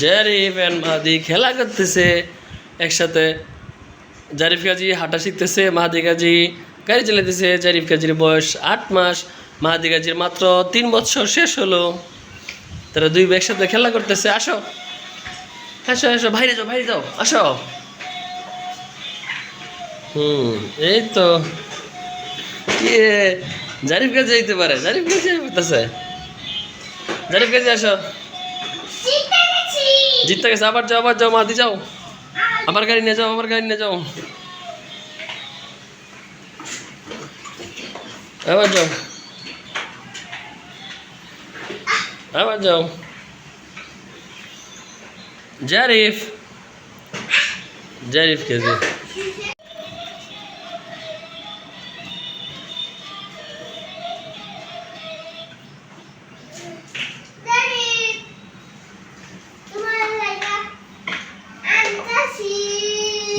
Zarif and মাহাদি খেলা করতেছে একসাথে। জারিফ গাজী হাঁটা শিখতেছে, মাহাদি গাজী গাড়ি চালাতেছে। জারিফ গাজীর বয়স 8 মাস, মাহাদি গাজীর মাত্র 3 বছর শেষ হলো। তারা দুই একসাথে খেলা করতেছে। আসো আসো আসো, বাইরে যাও বাইরে যাও, আসো। এই তো কি জারিফ গাজী যাইতে পারে, জারিফ গাজী যাইতেছে। জারিফ গাজী আসো, জিততে গেছে। আবার যাও আবার যাও, মাহাদি যাও, আমার গাড়ি নিয়ে যাও, আমার গাড়ি নিয়ে যাও, আবার যাও আবার যাও। জারিফ জারিফ কেজি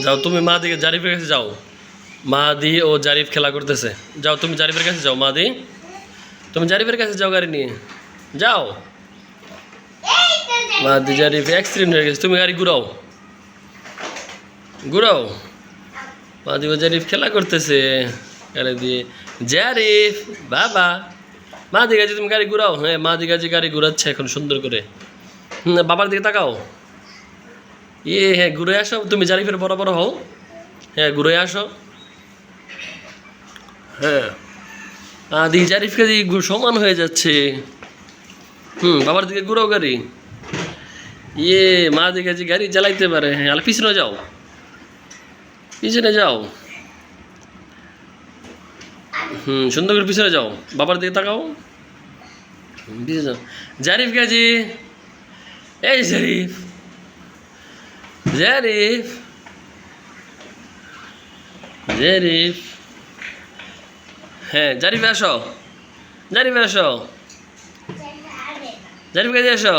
যাও তুমি মাহাদিকে, জারিফের কাছে যাও। মাহাদি ও জারিফ খেলা করতেছে, যাও তুমি জারিফের কাছে যাও। মাহাদি তুমি জারিফের কাছে যাও, গাড়ি নিয়ে যাও। মাহাদি জারিফ অ্যাক্সিডেন্ট হয়ে গেছে, তুমি গাড়ি ঘুরাও ঘুরাও। মাহাদি ও জারিফ খেলা করতেছে গাড়ি দিয়ে। জারিফ বাবা, মাহাদি গাজি তুমি গাড়ি ঘুরাও। হ্যাঁ, মাহাদি গাজি গাড়ি ঘুরাচ্ছে এখন সুন্দর করে। বাবার দিকে তাকাও। হ্যাঁ, ঘুরে আসো, তুমি জারিফের বরাবর হও। হ্যাঁ, ঘুরে আসো। হ্যাঁ, আদি জারিফ কাজী সমান হয়ে যাচ্ছে। বাবার দিকে ঘুরাও গাড়ি। মাহাদি কাজী গাড়ি চালাইতে পারে। হ্যাঁ, আর পিছনে যাও, পিছনে যাও। সুন্দর করে পিছনে যাও, বাবার দিকে তাকাও। পিছনে যাও। জারিফ কাজী, এই জারিফ জারিফ জারিফ হ্যাঁ, জারিফ আসো, জারিফ আসো, জারিফ কাজে আসো।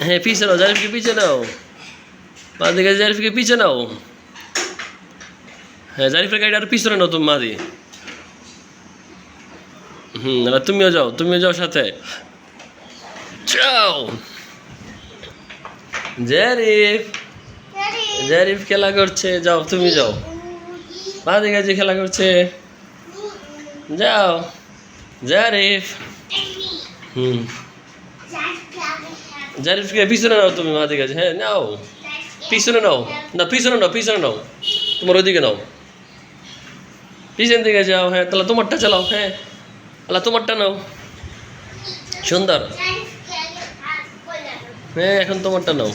হ্যাঁ, পিছনে নাও, জারিফকে পিছনে নাও। মাদি কাজে জারিফকে পিছনে নাও। হ্যাঁ, জারিফের গাড়িটা আর পিছনে নাও তুমি মাদি। আর তুমিও যাও, তুমিও যাও সাথে যাও। জারিফ জারিফ খেলা করছে, যাও তুমি যাও। মাদি কাজে খেলা করছে, যাও। জারিফ জারিফকে পিছনে নাও তুমি, মাদি কাজে। হ্যাঁ, নাও, পিছনে নাও। না, পিছনে নাও, পিছনে নাও, তোমার ওইদিকে নাও, পিছন দিকে যাও। হ্যাঁ, তাহলে তোমারটা চালাও। হ্যাঁ, তাহলে তোমারটা নাও, সুন্দর। হ্যাঁ, এখন তোমারটা নাও।